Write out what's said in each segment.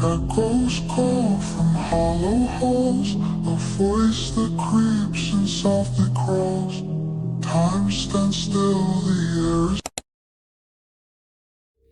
Echoes call from hollow halls, a voice that creeps and softly crawls. Time stands still, the air is.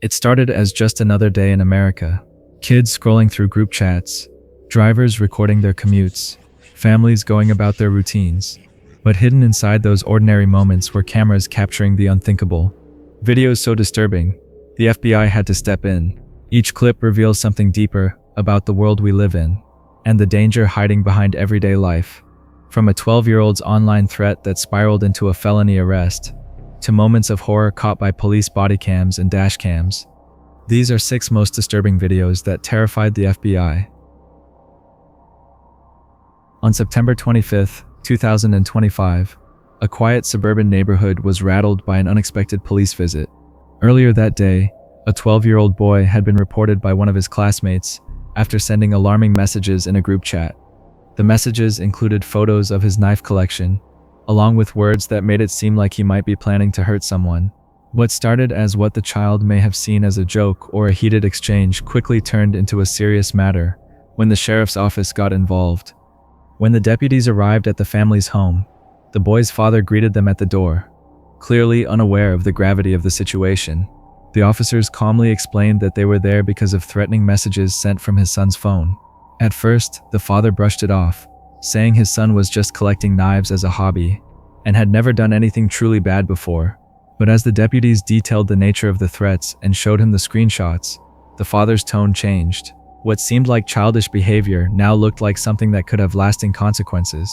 It started as just another day in America. Kids scrolling through group chats, drivers recording their commutes, families going about their routines. But hidden inside those ordinary moments were cameras capturing the unthinkable. Videos so disturbing, the FBI had to step in. Each clip reveals something deeper about the world we live in, and the danger hiding behind everyday life. From a 12-year-old's online threat that spiraled into a felony arrest, to moments of horror caught by police body cams and dash cams. These are 6 most disturbing videos that terrified the FBI. On September 25, 2025, a quiet suburban neighborhood was rattled by an unexpected police visit. Earlier that day, a 12-year-old boy had been reported by one of his classmates after sending alarming messages in a group chat. The messages included photos of his knife collection, along with words that made it seem like he might be planning to hurt someone. What started as what the child may have seen as a joke or a heated exchange quickly turned into a serious matter when the sheriff's office got involved. When the deputies arrived at the family's home, the boy's father greeted them at the door, clearly unaware of the gravity of the situation. The officers calmly explained that they were there because of threatening messages sent from his son's phone. At first, the father brushed it off, saying his son was just collecting knives as a hobby and had never done anything truly bad before. But as the deputies detailed the nature of the threats and showed him the screenshots, the father's tone changed. What seemed like childish behavior now looked like something that could have lasting consequences.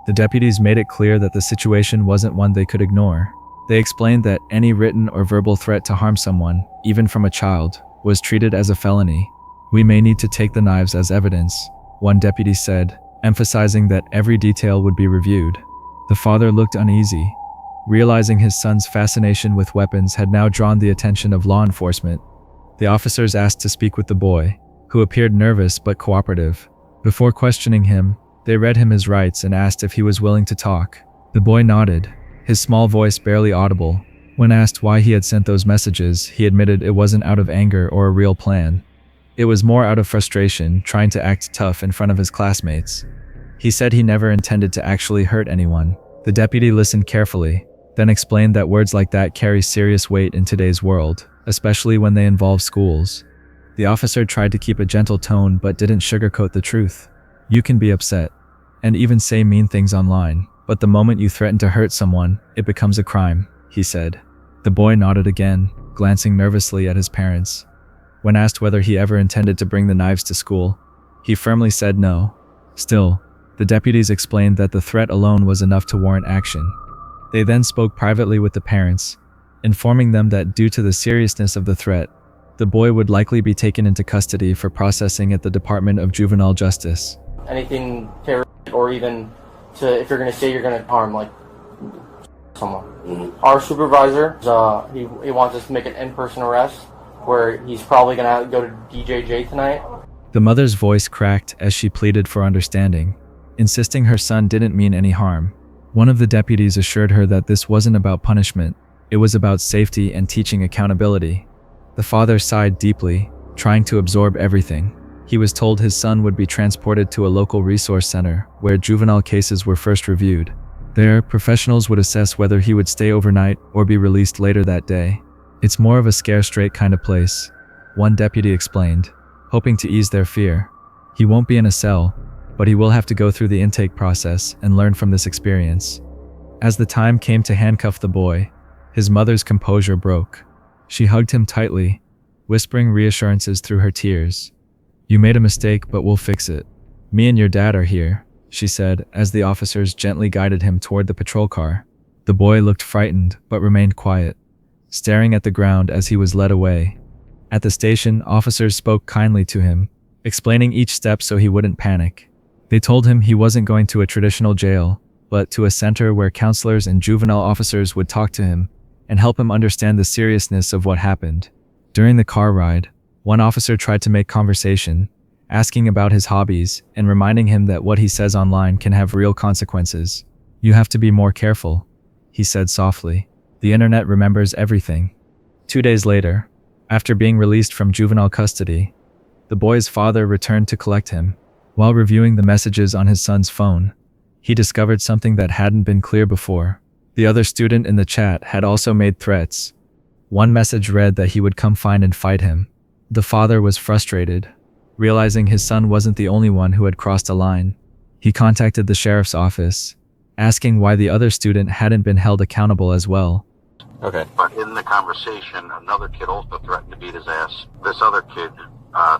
The deputies made it clear that the situation wasn't one they could ignore. They explained that any written or verbal threat to harm someone, even from a child, was treated as a felony. "We may need to take the knives as evidence," one deputy said, emphasizing that every detail would be reviewed. The father looked uneasy, realizing his son's fascination with weapons had now drawn the attention of law enforcement. The officers asked to speak with the boy, who appeared nervous but cooperative. Before questioning him, they read him his rights and asked if he was willing to talk. The boy nodded, his small voice barely audible. When asked why he had sent those messages, he admitted it wasn't out of anger or a real plan. It was more out of frustration, trying to act tough in front of his classmates. He said he never intended to actually hurt anyone. The deputy listened carefully, then explained that words like that carry serious weight in today's world, especially when they involve schools. The officer tried to keep a gentle tone but didn't sugarcoat the truth. "You can be upset, and even say mean things online, but the moment you threaten to hurt someone, it becomes a crime," he said. The boy nodded again, glancing nervously at his parents. When asked whether he ever intended to bring the knives to school, he firmly said no. Still, the deputies explained that the threat alone was enough to warrant action. They then spoke privately with the parents, informing them that due to the seriousness of the threat, the boy would likely be taken into custody for processing at the Department of Juvenile Justice. Anything terroristic, or even if you're going to say you're going to harm, like, someone. Our supervisor, he wants us to make an in-person arrest, where he's probably going to go to DJJ tonight. The mother's voice cracked as she pleaded for understanding, insisting her son didn't mean any harm. One of the deputies assured her that this wasn't about punishment, it was about safety and teaching accountability. The father sighed deeply, trying to absorb everything. He was told his son would be transported to a local resource center, where juvenile cases were first reviewed. There, professionals would assess whether he would stay overnight or be released later that day. "It's more of a scare straight kind of place," one deputy explained, hoping to ease their fear. "He won't be in a cell, but he will have to go through the intake process and learn from this experience." As the time came to handcuff the boy, his mother's composure broke. She hugged him tightly, whispering reassurances through her tears. "You made a mistake, but we'll fix it. Me and your dad are here," she said, as the officers gently guided him toward the patrol car. The boy looked frightened, but remained quiet, staring at the ground as he was led away. At the station, officers spoke kindly to him, explaining each step so he wouldn't panic. They told him he wasn't going to a traditional jail, but to a center where counselors and juvenile officers would talk to him and help him understand the seriousness of what happened. During the car ride, one officer tried to make conversation, asking about his hobbies and reminding him that what he says online can have real consequences. "You have to be more careful," he said softly. "The internet remembers everything." 2 days later, after being released from juvenile custody, The boy's father returned to collect him. While reviewing the messages on his son's phone, he discovered something that hadn't been clear before. The other student in the chat had also made threats. One message read that he would come find and fight him. The father was frustrated, realizing his son wasn't the only one who had crossed a line. He contacted the sheriff's office, asking why the other student hadn't been held accountable as well. Okay. But in the conversation, another kid also threatened to beat his ass. This other kid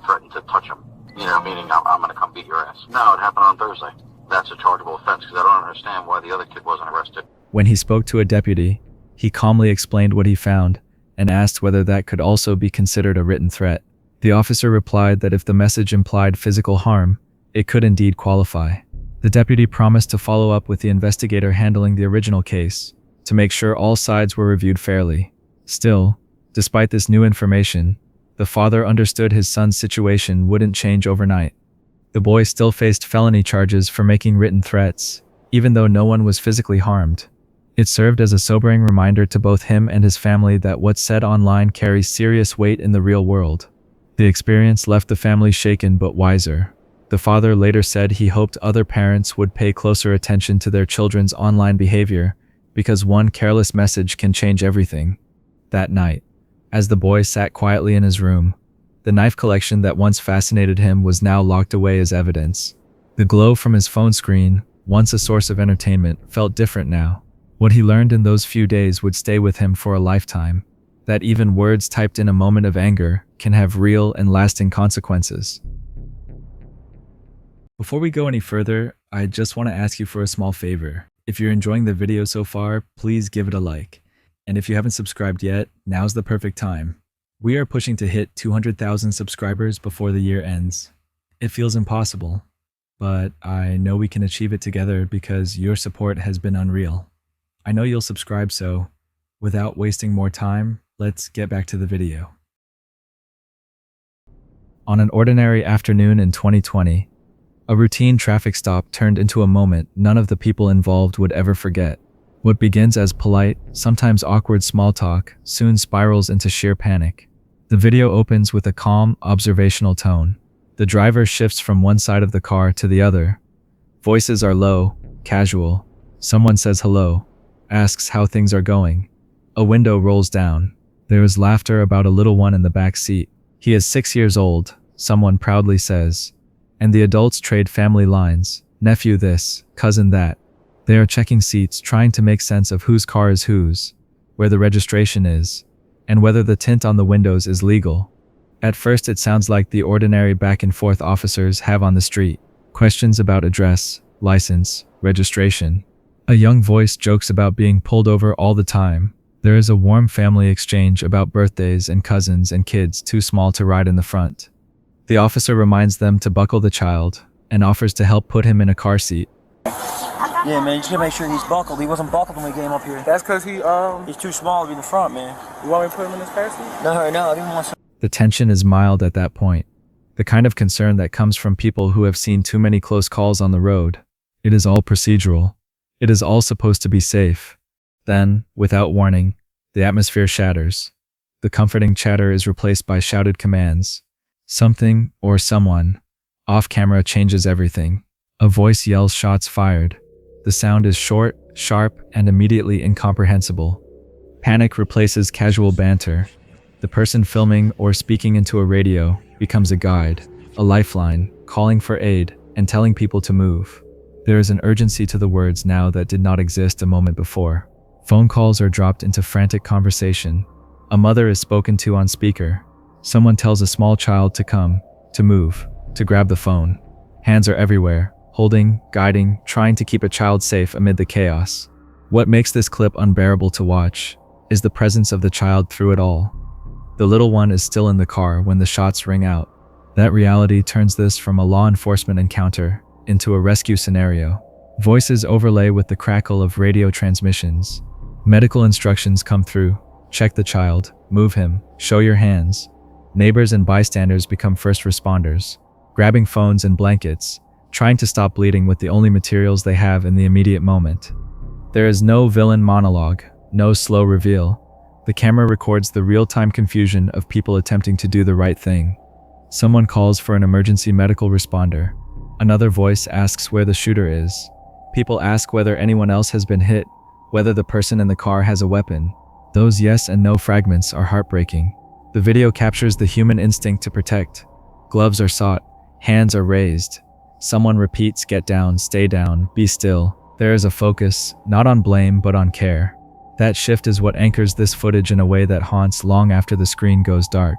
threatened to touch him. You know, meaning I'm going to come beat your ass. No, it happened on Thursday. That's a chargeable offense because I don't understand why the other kid wasn't arrested. When he spoke to a deputy, he calmly explained what he found and asked whether that could also be considered a written threat. The officer replied that if the message implied physical harm, it could indeed qualify. The deputy promised to follow up with the investigator handling the original case to make sure all sides were reviewed fairly. Still, despite this new information, the father understood his son's situation wouldn't change overnight. The boy still faced felony charges for making written threats, even though no one was physically harmed. It served as a sobering reminder to both him and his family that what's said online carries serious weight in the real world. The experience left the family shaken but wiser. The father later said he hoped other parents would pay closer attention to their children's online behavior because one careless message can change everything. That night, as the boy sat quietly in his room, the knife collection that once fascinated him was now locked away as evidence. The glow from his phone screen, once a source of entertainment, felt different now. What he learned in those few days would stay with him for a lifetime, that even words typed in a moment of anger can have real and lasting consequences. Before we go any further, I just want to ask you for a small favor. If you're enjoying the video so far, please give it a like. And if you haven't subscribed yet, now's the perfect time. We are pushing to hit 200,000 subscribers before the year ends. It feels impossible, but I know we can achieve it together because your support has been unreal. I know you'll subscribe, so without wasting more time, let's get back to the video. On an ordinary afternoon in 2020, a routine traffic stop turned into a moment none of the people involved would ever forget. What begins as polite, sometimes awkward small talk soon spirals into sheer panic. The video opens with a calm, observational tone. The driver shifts from one side of the car to the other. Voices are low, casual. Someone says hello, asks how things are going. A window rolls down. There is laughter about a little one in the back seat. He is 6 years old, someone proudly says. And the adults trade family lines. Nephew this, cousin that. They are checking seats, trying to make sense of whose car is whose, where the registration is, and whether the tint on the windows is legal. At first it sounds like the ordinary back and forth officers have on the street. Questions about address, license, registration. A young voice jokes about being pulled over all the time. There is a warm family exchange about birthdays and cousins and kids too small to ride in the front. The officer reminds them to buckle the child and offers to help put him in a car seat. Yeah, man, you should make sure he's buckled. He wasn't buckled when we came up here. That's because he's too small to be in the front, man. You want me to put him in his car seat? No, I didn't want to. The tension is mild at that point, the kind of concern that comes from people who have seen too many close calls on the road. It is all procedural. It is all supposed to be safe. Then, without warning, the atmosphere shatters. The comforting chatter is replaced by shouted commands. Something, or someone, off camera changes everything. A voice yells shots fired. The sound is short, sharp, and immediately incomprehensible. Panic replaces casual banter. The person filming or speaking into a radio becomes a guide, a lifeline, calling for aid and telling people to move. There is an urgency to the words now that did not exist a moment before. Phone calls are dropped into frantic conversation. A mother is spoken to on speaker. Someone tells a small child to come, to move, to grab the phone. Hands are everywhere, holding, guiding, trying to keep a child safe amid the chaos. What makes this clip unbearable to watch is the presence of the child through it all. The little one is still in the car when the shots ring out. That reality turns this from a law enforcement encounter into a rescue scenario. Voices overlay with the crackle of radio transmissions. Medical instructions come through. Check the child, move him, show your hands. Neighbors and bystanders become first responders, grabbing phones and blankets, trying to stop bleeding with the only materials they have in the immediate moment. There is no villain monologue, no slow reveal. The camera records the real-time confusion of people attempting to do the right thing. Someone calls for an emergency medical responder. Another voice asks where the shooter is. People ask whether anyone else has been hit, whether the person in the car has a weapon. Those yes and no fragments are heartbreaking. The video captures the human instinct to protect. Gloves are sought, hands are raised. Someone repeats, get down, stay down, be still. There is a focus, not on blame but on care. That shift is what anchors this footage in a way that haunts long after the screen goes dark.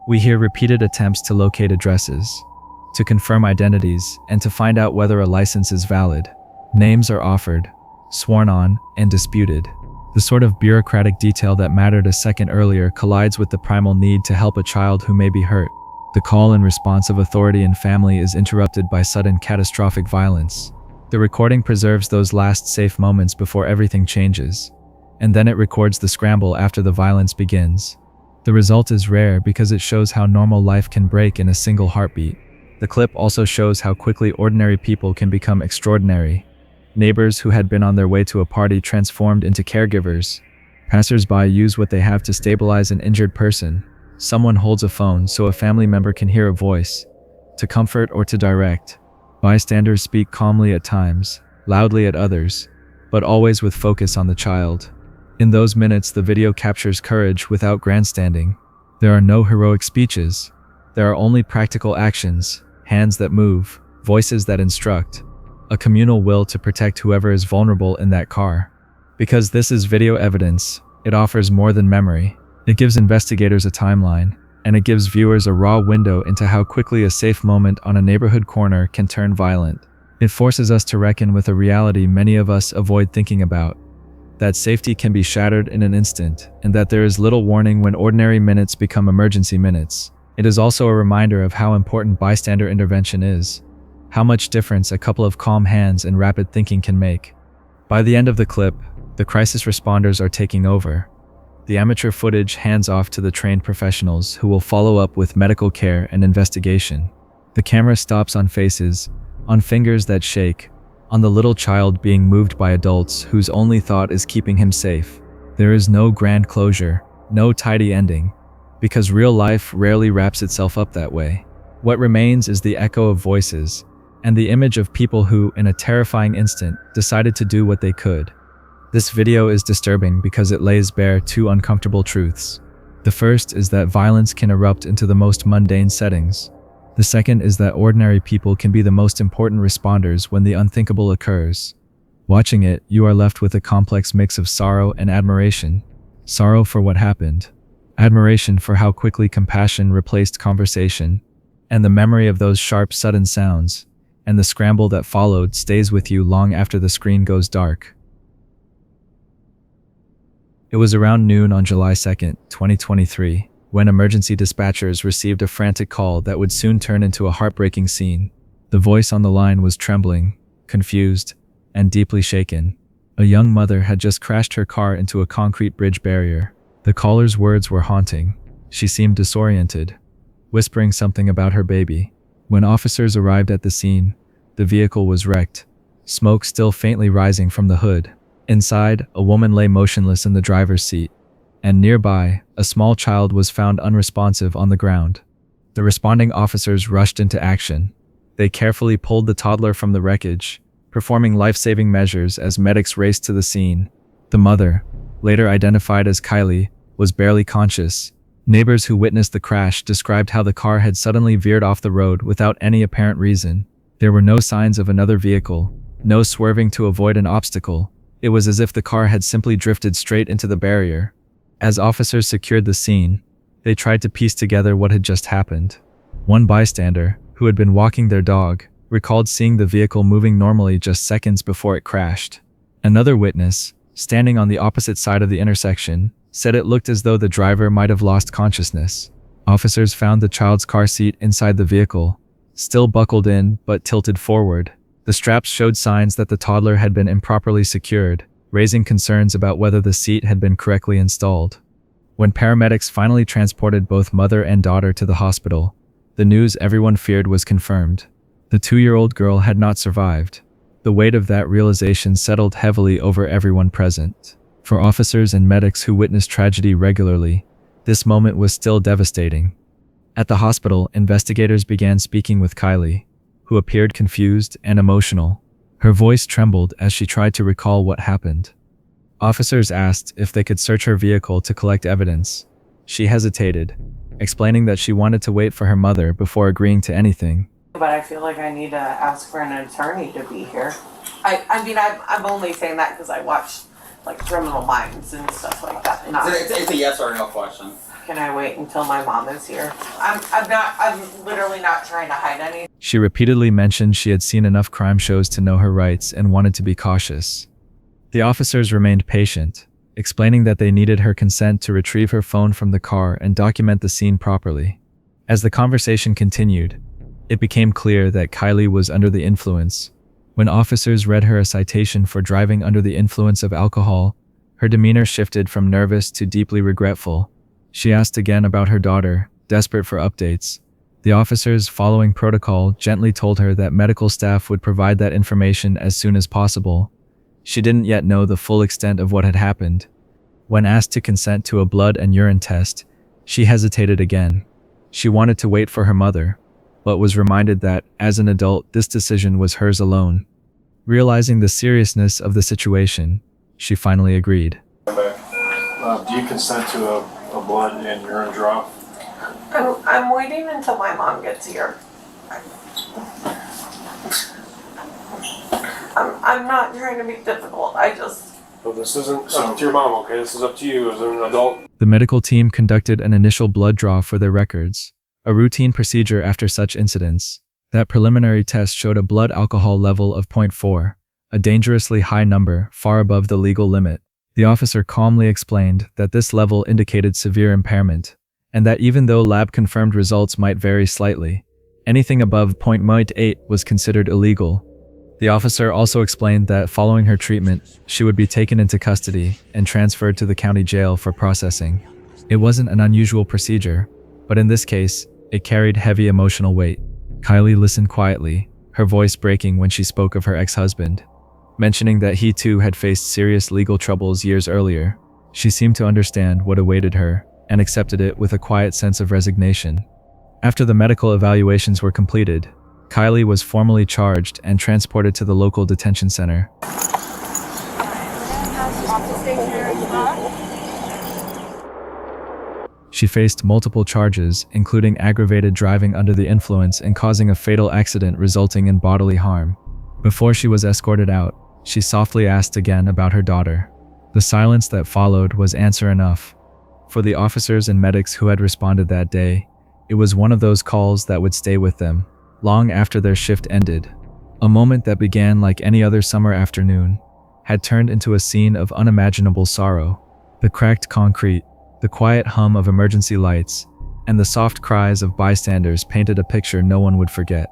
We hear repeated attempts to locate addresses, to confirm identities, and to find out whether a license is valid. Names are offered, sworn on, and disputed. The sort of bureaucratic detail that mattered a second earlier collides with the primal need to help a child who may be hurt. The call and response of authority and family is interrupted by sudden catastrophic violence. The recording preserves those last safe moments before everything changes, and then it records the scramble after the violence begins. The result is rare because it shows how normal life can break in a single heartbeat. The clip also shows how quickly ordinary people can become extraordinary. Neighbors who had been on their way to a party transformed into caregivers. Passers-by use what they have to stabilize an injured person. Someone holds a phone so a family member can hear a voice, to comfort or to direct. Bystanders speak calmly at times, loudly at others, but always with focus on the child. In those minutes, the video captures courage without grandstanding. There are no heroic speeches. There are only practical actions, hands that move, voices that instruct, a communal will to protect whoever is vulnerable in that car. Because this is video evidence, it offers more than memory. It gives investigators a timeline, and it gives viewers a raw window into how quickly a safe moment on a neighborhood corner can turn violent. It forces us to reckon with a reality many of us avoid thinking about, that safety can be shattered in an instant, and that there is little warning when ordinary minutes become emergency minutes. It is also a reminder of how important bystander intervention is, how much difference a couple of calm hands and rapid thinking can make. By the end of the clip, the crisis responders are taking over. The amateur footage hands off to the trained professionals who will follow up with medical care and investigation. The camera stops on faces, on fingers that shake, on the little child being moved by adults whose only thought is keeping him safe. There is no grand closure, no tidy ending, because real life rarely wraps itself up that way. What remains is the echo of voices, and the image of people who, in a terrifying instant, decided to do what they could. This video is disturbing because it lays bare two uncomfortable truths. The first is that violence can erupt into the most mundane settings. The second is that ordinary people can be the most important responders when the unthinkable occurs. Watching it, you are left with a complex mix of sorrow and admiration. Sorrow for what happened, admiration for how quickly compassion replaced conversation, and the memory of those sharp, sudden sounds, and the scramble that followed stays with you long after the screen goes dark. It was around noon on July 2nd, 2023, when emergency dispatchers received a frantic call that would soon turn into a heartbreaking scene. The voice on the line was trembling, confused, and deeply shaken. A young mother had just crashed her car into a concrete bridge barrier. The caller's words were haunting. She seemed disoriented, whispering something about her baby. When officers arrived at the scene, the vehicle was wrecked, smoke still faintly rising from the hood. Inside, a woman lay motionless in the driver's seat, and nearby, a small child was found unresponsive on the ground. The responding officers rushed into action. They carefully pulled the toddler from the wreckage, performing life-saving measures as medics raced to the scene. The mother, later identified as Kylie, was barely conscious. Neighbors who witnessed the crash described how the car had suddenly veered off the road without any apparent reason. There were no signs of another vehicle, no swerving to avoid an obstacle. It was as if the car had simply drifted straight into the barrier. As officers secured the scene, they tried to piece together what had just happened. One bystander, who had been walking their dog, recalled seeing the vehicle moving normally just seconds before it crashed. Another witness, standing on the opposite side of the intersection, said it looked as though the driver might have lost consciousness. Officers found the child's car seat inside the vehicle, still buckled in but tilted forward. The straps showed signs that the toddler had been improperly secured, raising concerns about whether the seat had been correctly installed. When paramedics finally transported both mother and daughter to the hospital, the news everyone feared was confirmed. The 2-year-old girl had not survived. The weight of that realization settled heavily over everyone present. For officers and medics who witnessed tragedy regularly, this moment was still devastating. At the hospital, investigators began speaking with Kylie, who appeared confused and emotional. Her voice trembled as she tried to recall what happened. Officers asked if they could search her vehicle to collect evidence. She hesitated, explaining that she wanted to wait for her mother before agreeing to anything. But I feel like I need to ask for an attorney to be here. I'm only saying that because I watch like Criminal Minds and stuff like that. It's a yes or no question. Can I wait until my mom is here? I'm literally not trying to hide anything. She repeatedly mentioned she had seen enough crime shows to know her rights and wanted to be cautious. The officers remained patient, explaining that they needed her consent to retrieve her phone from the car and document the scene properly. As the conversation continued, it became clear that Kylie was under the influence. When officers read her a citation for driving under the influence of alcohol, her demeanor shifted from nervous to deeply regretful. She asked again about her daughter, desperate for updates. The officers, following protocol, gently told her that medical staff would provide that information as soon as possible. She didn't yet know the full extent of what had happened. When asked to consent to a blood and urine test, she hesitated again. She wanted to wait for her mother, but was reminded that, as an adult, this decision was hers alone. Realizing the seriousness of the situation, she finally agreed. Do you consent to a blood and urine draw? I'm waiting until my mom gets here. I'm not trying to be difficult. So this isn't up to your mom, okay? This is up to you as an adult. The medical team conducted an initial blood draw for their records, a routine procedure after such incidents. That preliminary test showed a blood alcohol level of 0.4, a dangerously high number, far above the legal limit. The officer calmly explained that this level indicated severe impairment, and that even though lab-confirmed results might vary slightly, anything above 0.8 was considered illegal. The officer also explained that following her treatment, she would be taken into custody and transferred to the county jail for processing. It wasn't an unusual procedure, but in this case, it carried heavy emotional weight. Kylie listened quietly, her voice breaking when she spoke of her ex-husband. Mentioning that he too had faced serious legal troubles years earlier, she seemed to understand what awaited her and accepted it with a quiet sense of resignation. After the medical evaluations were completed, Kylie was formally charged and transported to the local detention center. She faced multiple charges, including aggravated driving under the influence and causing a fatal accident resulting in bodily harm. Before she was escorted out, she softly asked again about her daughter. The silence that followed was answer enough. For the officers and medics who had responded that day, it was one of those calls that would stay with them long after their shift ended. A moment that began like any other summer afternoon had turned into a scene of unimaginable sorrow. The cracked concrete, the quiet hum of emergency lights, and the soft cries of bystanders painted a picture no one would forget.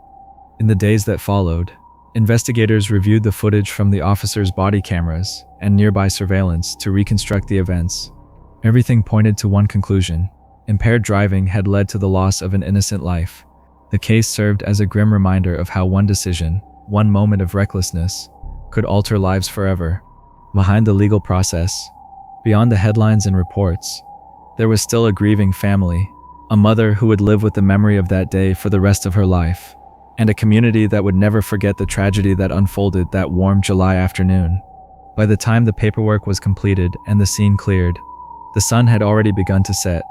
In the days that followed, investigators reviewed the footage from the officers' body cameras and nearby surveillance to reconstruct the events. Everything pointed to one conclusion: impaired driving had led to the loss of an innocent life. The case served as a grim reminder of how one decision, one moment of recklessness, could alter lives forever. Behind the legal process, beyond the headlines and reports, there was still a grieving family, a mother who would live with the memory of that day for the rest of her life, and a community that would never forget the tragedy that unfolded that warm July afternoon. By the time the paperwork was completed and the scene cleared, the sun had already begun to set.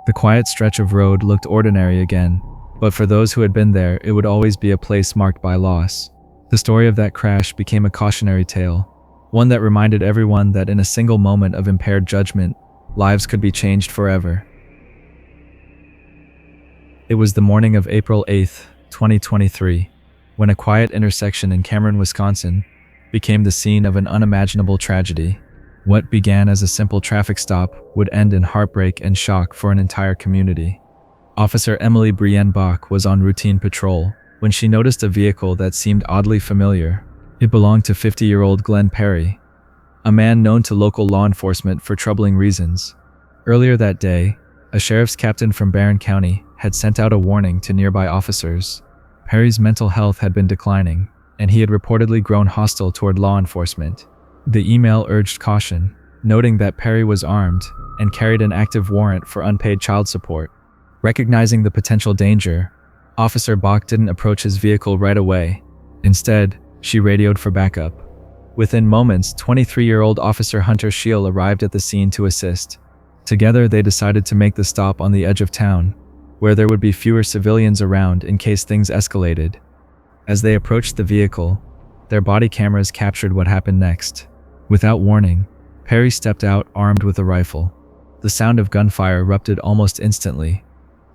The quiet stretch of road looked ordinary again, but for those who had been there, it would always be a place marked by loss. The story of that crash became a cautionary tale, one that reminded everyone that in a single moment of impaired judgment, lives could be changed forever. It was the morning of April 8th, 2023, when a quiet intersection in Cameron, Wisconsin, became the scene of an unimaginable tragedy. What began as a simple traffic stop would end in heartbreak and shock for an entire community. Officer Emily Brienne Bach was on routine patrol when she noticed a vehicle that seemed oddly familiar. It belonged to 50-year-old Glenn Perry, a man known to local law enforcement for troubling reasons. Earlier that day, a sheriff's captain from Barron County had sent out a warning to nearby officers. Perry's mental health had been declining, and he had reportedly grown hostile toward law enforcement. The email urged caution, noting that Perry was armed and carried an active warrant for unpaid child support. Recognizing the potential danger, Officer Bach didn't approach his vehicle right away. Instead, she radioed for backup. Within moments, 23-year-old Officer Hunter Scheel arrived at the scene to assist. Together, they decided to make the stop on the edge of town, where there would be fewer civilians around in case things escalated. As they approached the vehicle, their body cameras captured what happened next. Without warning, Perry stepped out armed with a rifle. The sound of gunfire erupted almost instantly.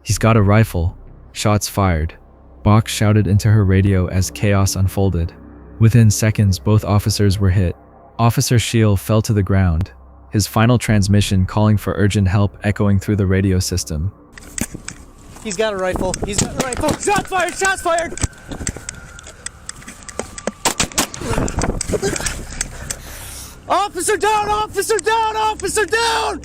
"He's got a rifle." Shots fired. Bach shouted into her radio as chaos unfolded. Within seconds, both officers were hit. Officer Scheel fell to the ground, his final transmission calling for urgent help echoing through the radio system. He's got a rifle. He's got a rifle. Shots fired! Shots fired! Officer down! Officer down! Officer down!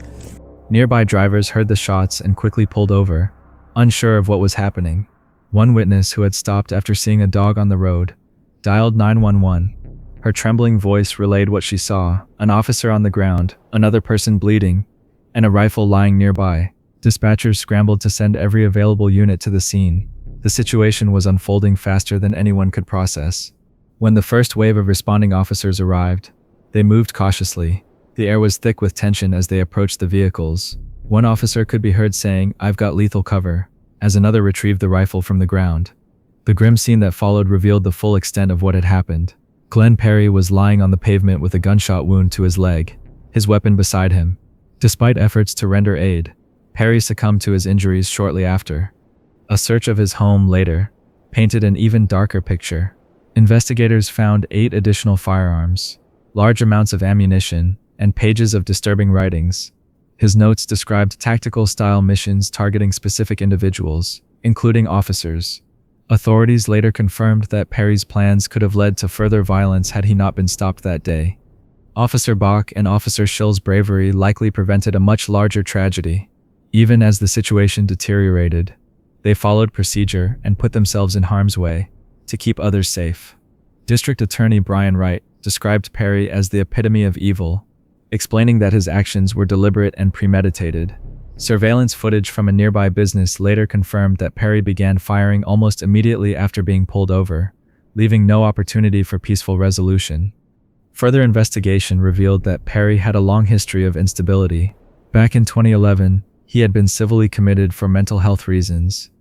Nearby drivers heard the shots and quickly pulled over, unsure of what was happening. One witness, who had stopped after seeing a dog on the road, dialed 911. Her trembling voice relayed what she saw: an officer on the ground, another person bleeding, and a rifle lying nearby. Dispatchers scrambled to send every available unit to the scene. The situation was unfolding faster than anyone could process. When the first wave of responding officers arrived, they moved cautiously. The air was thick with tension as they approached the vehicles. One officer could be heard saying, "I've got lethal cover," as another retrieved the rifle from the ground. The grim scene that followed revealed the full extent of what had happened. Glenn Perry was lying on the pavement with a gunshot wound to his leg, his weapon beside him. Despite efforts to render aid, Perry succumbed to his injuries shortly after. A search of his home later painted an even darker picture. Investigators found 8 additional firearms, large amounts of ammunition, and pages of disturbing writings. His notes described tactical-style missions targeting specific individuals, including officers. Authorities later confirmed that Perry's plans could have led to further violence had he not been stopped that day. Officer Bach and Officer Schill's bravery likely prevented a much larger tragedy. Even as the situation deteriorated, they followed procedure and put themselves in harm's way to keep others safe. District Attorney Brian Wright described Perry as the epitome of evil, explaining that his actions were deliberate and premeditated. Surveillance footage from a nearby business later confirmed that Perry began firing almost immediately after being pulled over, leaving no opportunity for peaceful resolution. Further investigation revealed that Perry had a long history of instability. Back in 2011, he had been civilly committed for mental health reasons,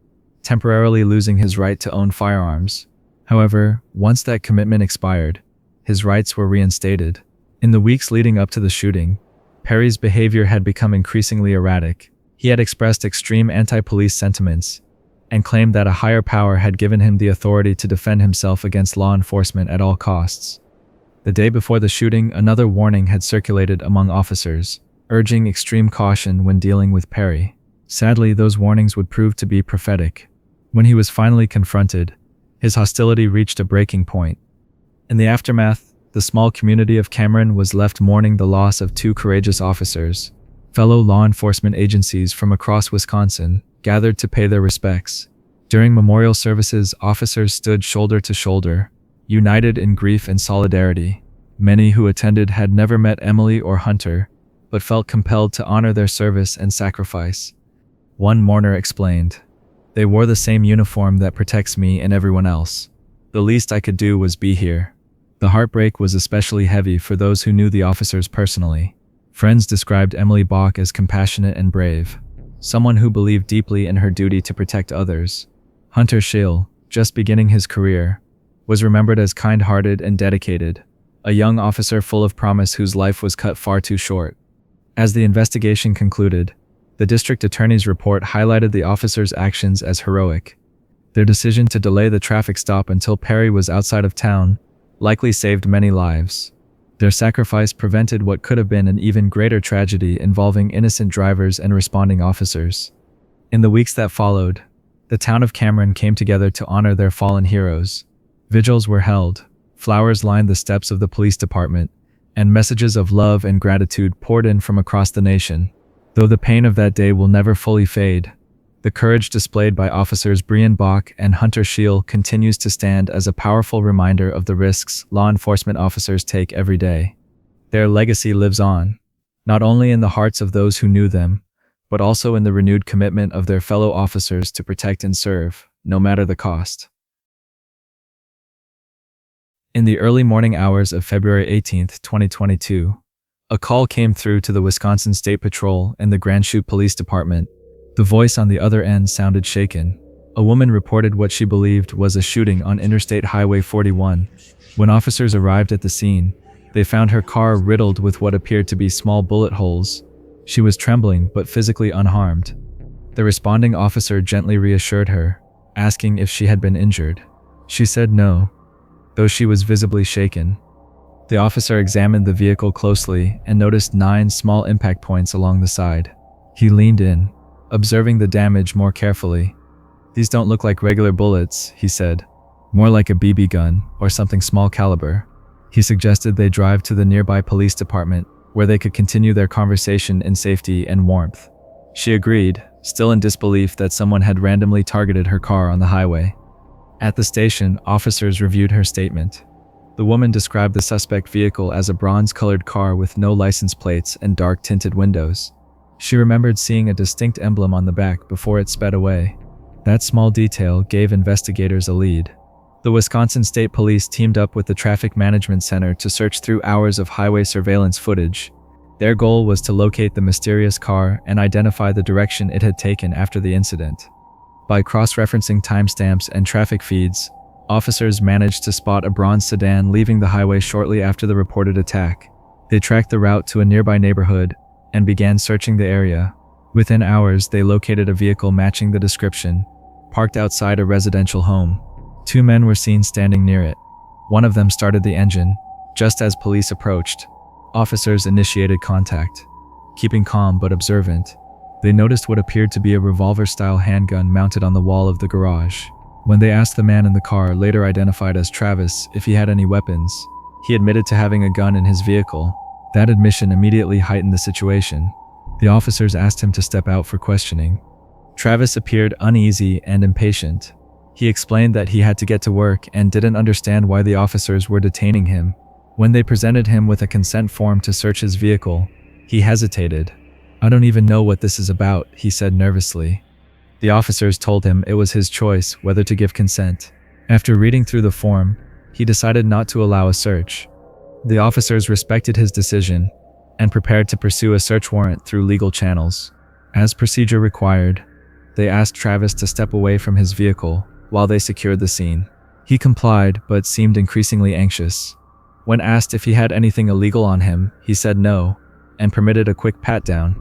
temporarily losing his right to own firearms. However, once that commitment expired, his rights were reinstated. In the weeks leading up to the shooting, Perry's behavior had become increasingly erratic. He had expressed extreme anti-police sentiments and claimed that a higher power had given him the authority to defend himself against law enforcement at all costs. The day before the shooting, another warning had circulated among officers, urging extreme caution when dealing with Perry. Sadly, those warnings would prove to be prophetic. When he was finally confronted, his hostility reached a breaking point. In the aftermath, the small community of Cameron was left mourning the loss of 2 courageous officers. Fellow law enforcement agencies from across Wisconsin gathered to pay their respects. During memorial services, officers stood shoulder to shoulder, united in grief and solidarity. Many who attended had never met Emily or Hunter, but felt compelled to honor their service and sacrifice. One mourner explained, "They wore the same uniform that protects me and everyone else. The least I could do was be here." The heartbreak was especially heavy for those who knew the officers personally. Friends described Emily Bach as compassionate and brave, someone who believed deeply in her duty to protect others. Hunter Scheel, just beginning his career, was remembered as kind-hearted and dedicated, a young officer full of promise whose life was cut far too short. As the investigation concluded, the district attorney's report highlighted the officers' actions as heroic. Their decision to delay the traffic stop until Perry was outside of town likely saved many lives. Their sacrifice prevented what could have been an even greater tragedy involving innocent drivers and responding officers. In the weeks that followed, the town of Cameron came together to honor their fallen heroes. Vigils were held, flowers lined the steps of the police department, and messages of love and gratitude poured in from across the nation. Though the pain of that day will never fully fade, the courage displayed by officers Brian Bach and Hunter Scheel continues to stand as a powerful reminder of the risks law enforcement officers take every day. Their legacy lives on, not only in the hearts of those who knew them, but also in the renewed commitment of their fellow officers to protect and serve, no matter the cost. In the early morning hours of February 18, 2022, a call came through to the Wisconsin State Patrol and the Grand Chute Police Department. The voice on the other end sounded shaken. A woman reported what she believed was a shooting on Interstate Highway 41. When officers arrived at the scene, they found her car riddled with what appeared to be small bullet holes. She was trembling but physically unharmed. The responding officer gently reassured her, asking if she had been injured. She said no, though she was visibly shaken. The officer examined the vehicle closely and noticed 9 small impact points along the side. He leaned in, observing the damage more carefully. "These don't look like regular bullets," he said. "More like a BB gun or something small caliber." He suggested they drive to the nearby police department, where they could continue their conversation in safety and warmth. She agreed, still in disbelief that someone had randomly targeted her car on the highway. At the station, officers reviewed her statement. The woman described the suspect vehicle as a bronze-colored car with no license plates and dark-tinted windows. She remembered seeing a distinct emblem on the back before it sped away. That small detail gave investigators a lead. The Wisconsin State Police teamed up with the Traffic Management Center to search through hours of highway surveillance footage. Their goal was to locate the mysterious car and identify the direction it had taken after the incident. By cross-referencing timestamps and traffic feeds, officers managed to spot a bronze sedan leaving the highway shortly after the reported attack. They tracked the route to a nearby neighborhood and began searching the area. Within hours, they located a vehicle matching the description, parked outside a residential home. 2 men were seen standing near it. One of them started the engine. Just as police approached, officers initiated contact. Keeping calm but observant, they noticed what appeared to be a revolver-style handgun mounted on the wall of the garage. When they asked the man in the car, later identified as Travis, if he had any weapons, he admitted to having a gun in his vehicle. That admission immediately heightened the situation. The officers asked him to step out for questioning. Travis appeared uneasy and impatient. He explained that he had to get to work and didn't understand why the officers were detaining him. When they presented him with a consent form to search his vehicle, he hesitated. "I don't even know what this is about," he said nervously. The officers told him it was his choice whether to give consent. After reading through the form, he decided not to allow a search. The officers respected his decision and prepared to pursue a search warrant through legal channels. As procedure required, they asked Travis to step away from his vehicle while they secured the scene. He complied but seemed increasingly anxious. When asked if he had anything illegal on him, he said no and permitted a quick pat-down.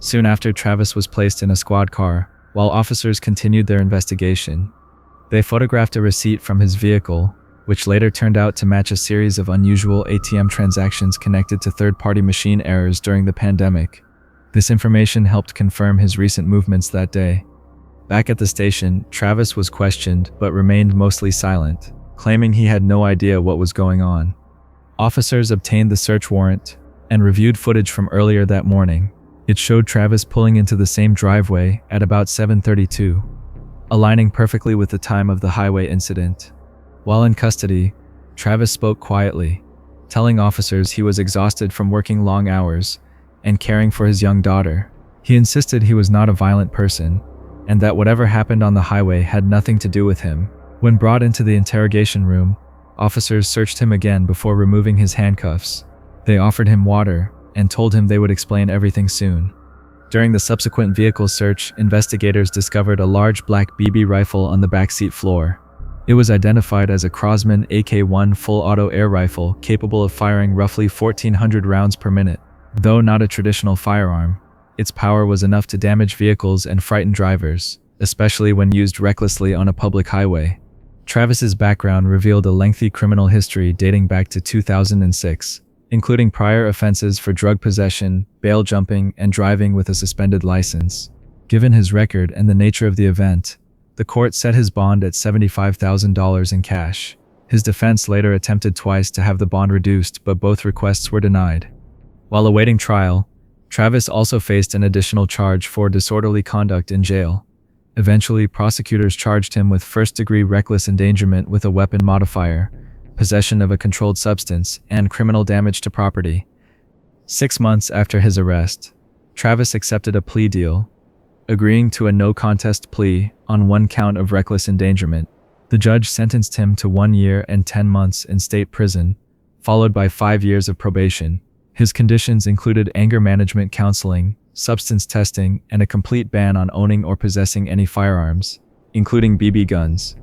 Soon after, Travis was placed in a squad car while officers continued their investigation. They photographed a receipt from his vehicle, which later turned out to match a series of unusual ATM transactions connected to third-party machine errors during the pandemic. This information helped confirm his recent movements that day. Back at the station, Travis was questioned but remained mostly silent, claiming he had no idea what was going on. Officers obtained the search warrant and reviewed footage from earlier that morning. It showed Travis pulling into the same driveway at about 7:32, aligning perfectly with the time of the highway incident. While in custody, Travis spoke quietly, telling officers he was exhausted from working long hours and caring for his young daughter. He insisted he was not a violent person, and that whatever happened on the highway had nothing to do with him. When brought into the interrogation room, officers searched him again before removing his handcuffs. They offered him water and told him they would explain everything soon. During the subsequent vehicle search, investigators discovered a large black BB rifle on the backseat floor. It was identified as a Crosman AK-1 full-auto air rifle capable of firing roughly 1,400 rounds per minute. Though not a traditional firearm, its power was enough to damage vehicles and frighten drivers, especially when used recklessly on a public highway. Travis's background revealed a lengthy criminal history dating back to 2006, including prior offenses for drug possession, bail jumping, and driving with a suspended license. Given his record and the nature of the event, the court set his bond at $75,000 in cash. His defense later attempted twice to have the bond reduced, but both requests were denied. While awaiting trial, Travis also faced an additional charge for disorderly conduct in jail. Eventually, prosecutors charged him with first-degree reckless endangerment with a weapon modifier, possession of a controlled substance, and criminal damage to property. 6 months after his arrest, Travis accepted a plea deal, agreeing to a no-contest plea on one count of reckless endangerment. The judge sentenced him to 1 year and 10 months in state prison, followed by 5 years of probation. His conditions included anger management counseling, substance testing, and a complete ban on owning or possessing any firearms, including BB guns.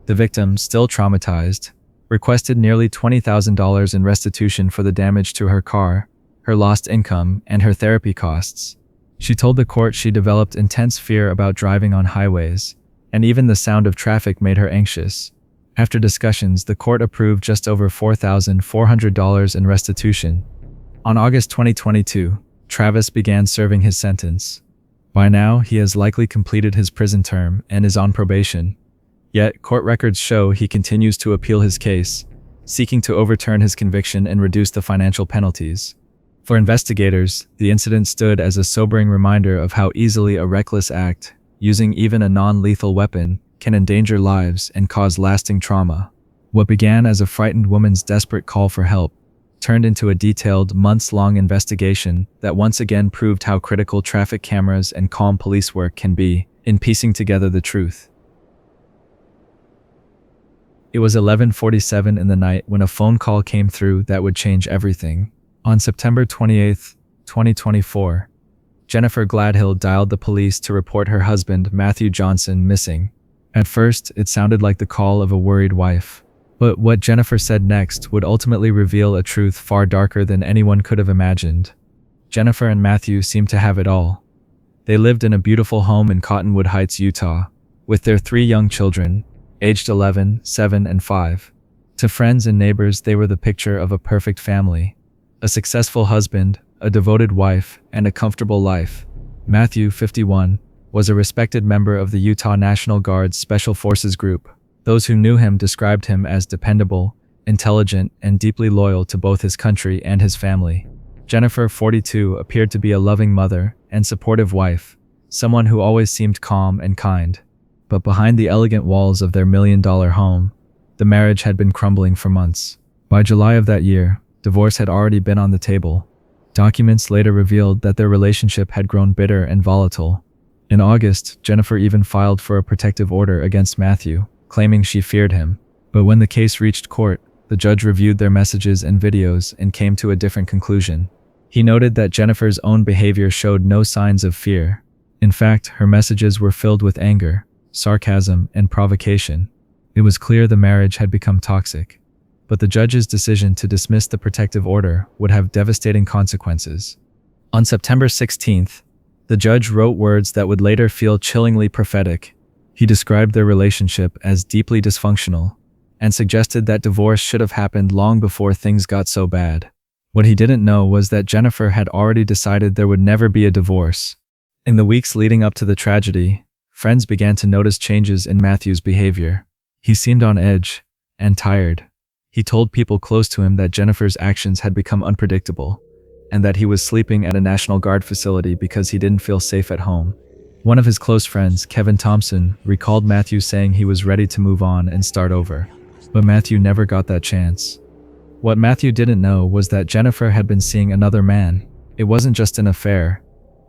The victim, still traumatized, requested nearly $20,000 in restitution for the damage to her car, her lost income, and her therapy costs. She told the court she developed intense fear about driving on highways, and even the sound of traffic made her anxious. After discussions, the court approved just over $4,400 in restitution. On August 2022, Travis began serving his sentence. By now, he has likely completed his prison term and is on probation. Yet, court records show he continues to appeal his case, seeking to overturn his conviction and reduce the financial penalties. For investigators, the incident stood as a sobering reminder of how easily a reckless act, using even a non-lethal weapon, can endanger lives and cause lasting trauma. What began as a frightened woman's desperate call for help turned into a detailed, months-long investigation that once again proved how critical traffic cameras and calm police work can be in piecing together the truth. It was 11:47 in the night when a phone call came through that would change everything. On September 28, 2024, Jennifer Gladhill dialed the police to report her husband, Matthew Johnson, missing. At first, it sounded like the call of a worried wife. But what Jennifer said next would ultimately reveal a truth far darker than anyone could have imagined. Jennifer and Matthew seemed to have it all. They lived in a beautiful home in Cottonwood Heights, Utah, with their 3 young children, aged 11, 7, and 5. To friends and neighbors, they were the picture of a perfect family. A successful husband, a devoted wife, and a comfortable life. Matthew, 51, was a respected member of the Utah National Guard's Special Forces Group. Those who knew him described him as dependable, intelligent, and deeply loyal to both his country and his family. Jennifer, 42, appeared to be a loving mother and supportive wife, someone who always seemed calm and kind. But behind the elegant walls of their $1 million home, the marriage had been crumbling for months. By July of that year, divorce had already been on the table. Documents later revealed that their relationship had grown bitter and volatile. In August, Jennifer even filed for a protective order against Matthew, claiming she feared him. But when the case reached court, the judge reviewed their messages and videos and came to a different conclusion. He noted that Jennifer's own behavior showed no signs of fear. In fact, her messages were filled with anger, sarcasm, and provocation. It was clear the marriage had become toxic. But the judge's decision to dismiss the protective order would have devastating consequences. On September 16th, the judge wrote words that would later feel chillingly prophetic. He described their relationship as deeply dysfunctional and suggested that divorce should have happened long before things got so bad. What he didn't know was that Jennifer had already decided there would never be a divorce. In the weeks leading up to the tragedy, friends began to notice changes in Matthew's behavior. He seemed on edge and tired. He told people close to him that Jennifer's actions had become unpredictable, and that he was sleeping at a National Guard facility because he didn't feel safe at home. One of his close friends, Kevin Thompson, recalled Matthew saying he was ready to move on and start over. But Matthew never got that chance. What Matthew didn't know was that Jennifer had been seeing another man. It wasn't just an affair,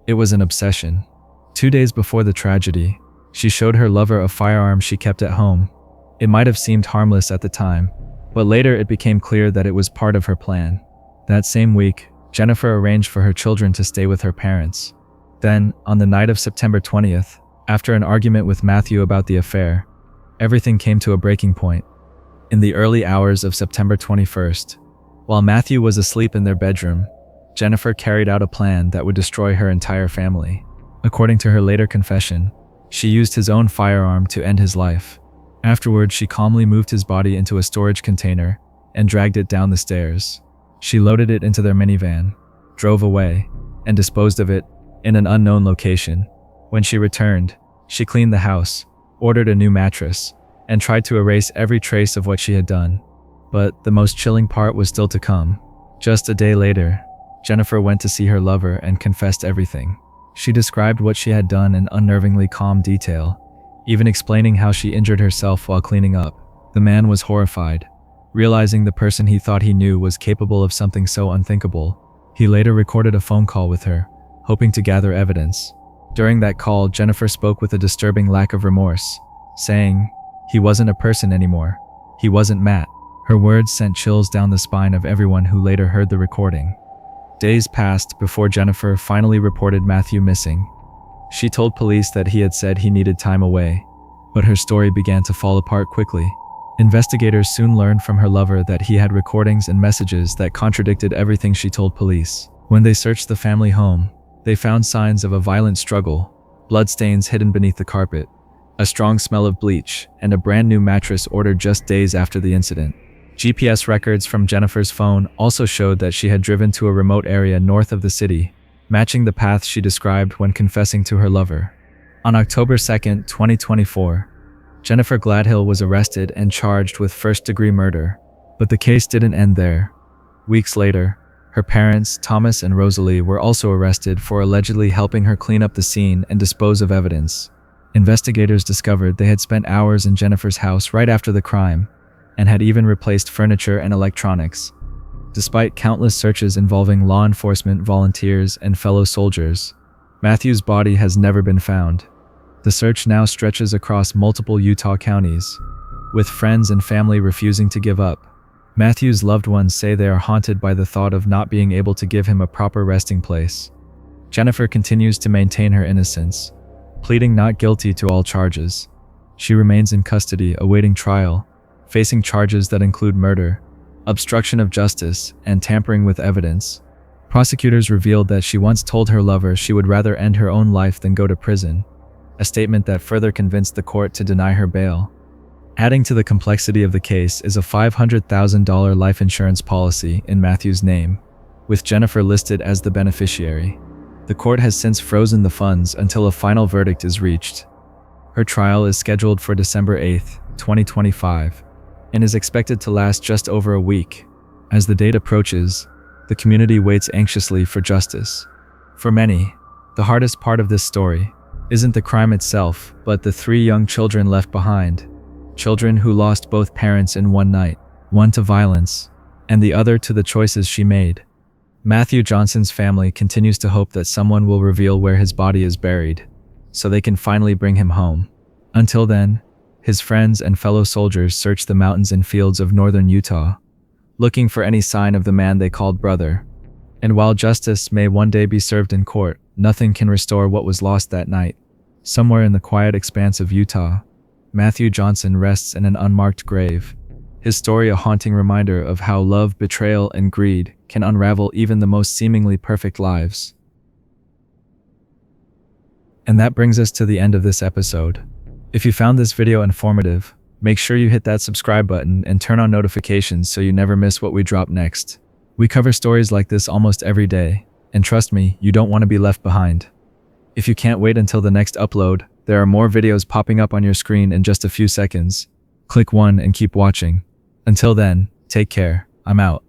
it was an obsession. 2 days before the tragedy, she showed her lover a firearm she kept at home. It might have seemed harmless at the time, but later it became clear that it was part of her plan. That same week, Jennifer arranged for her children to stay with her parents. Then, on the night of September 20th, after an argument with Matthew about the affair, everything came to a breaking point. In the early hours of September 21st, while Matthew was asleep in their bedroom, Jennifer carried out a plan that would destroy her entire family. According to her later confession, she used his own firearm to end his life. Afterwards, she calmly moved his body into a storage container and dragged it down the stairs. She loaded it into their minivan, drove away, and disposed of it in an unknown location. When she returned, she cleaned the house, ordered a new mattress, and tried to erase every trace of what she had done. But the most chilling part was still to come. Just a day later, Jennifer went to see her lover and confessed everything. She described what she had done in unnervingly calm detail, even explaining how she injured herself while cleaning up. The man was horrified, realizing the person he thought he knew was capable of something so unthinkable. He later recorded a phone call with her, hoping to gather evidence. During that call, Jennifer spoke with a disturbing lack of remorse, saying, "He wasn't a person anymore. He wasn't Matt." Her words sent chills down the spine of everyone who later heard the recording. Days passed before Jennifer finally reported Matthew missing. She told police that he had said he needed time away, but her story began to fall apart quickly. Investigators soon learned from her lover that he had recordings and messages that contradicted everything she told police. When they searched the family home, they found signs of a violent struggle, bloodstains hidden beneath the carpet, a strong smell of bleach, and a brand new mattress ordered just days after the incident. GPS records from Jennifer's phone also showed that she had driven to a remote area north of the city, matching the path she described when confessing to her lover. On October 2, 2024, Jennifer Gladhill was arrested and charged with first-degree murder, but the case didn't end there. Weeks later, her parents, Thomas and Rosalie, were also arrested for allegedly helping her clean up the scene and dispose of evidence. Investigators discovered they had spent hours in Jennifer's house right after the crime, and had even replaced furniture and electronics. Despite countless searches involving law enforcement volunteers and fellow soldiers, Matthew's body has never been found. The search now stretches across multiple Utah counties, with friends and family refusing to give up. Matthew's loved ones say they are haunted by the thought of not being able to give him a proper resting place. Jennifer continues to maintain her innocence, pleading not guilty to all charges. She remains in custody awaiting trial, facing charges that include murder, obstruction of justice, and tampering with evidence. Prosecutors revealed that she once told her lover she would rather end her own life than go to prison, a statement that further convinced the court to deny her bail. Adding to the complexity of the case is a $500,000 life insurance policy in Matthew's name, with Jennifer listed as the beneficiary. The court has since frozen the funds until a final verdict is reached. Her trial is scheduled for December 8, 2025, and is expected to last just over a week. As the date approaches, the community waits anxiously for justice. For many, the hardest part of this story isn't the crime itself, but the 3 young children left behind. Children who lost both parents in one night, one to violence, and the other to the choices she made. Matthew Johnson's family continues to hope that someone will reveal where his body is buried, so they can finally bring him home. Until then, his friends and fellow soldiers search the mountains and fields of northern Utah, looking for any sign of the man they called brother. And while justice may one day be served in court, nothing can restore what was lost that night. Somewhere in the quiet expanse of Utah, Matthew Johnson rests in an unmarked grave, his story a haunting reminder of how love, betrayal, and greed can unravel even the most seemingly perfect lives. And that brings us to the end of this episode. If you found this video informative, make sure you hit that subscribe button and turn on notifications so you never miss what we drop next. We cover stories like this almost every day, and trust me, you don't want to be left behind. If you can't wait until the next upload, there are more videos popping up on your screen in just a few seconds. Click one and keep watching. Until then, take care. I'm out.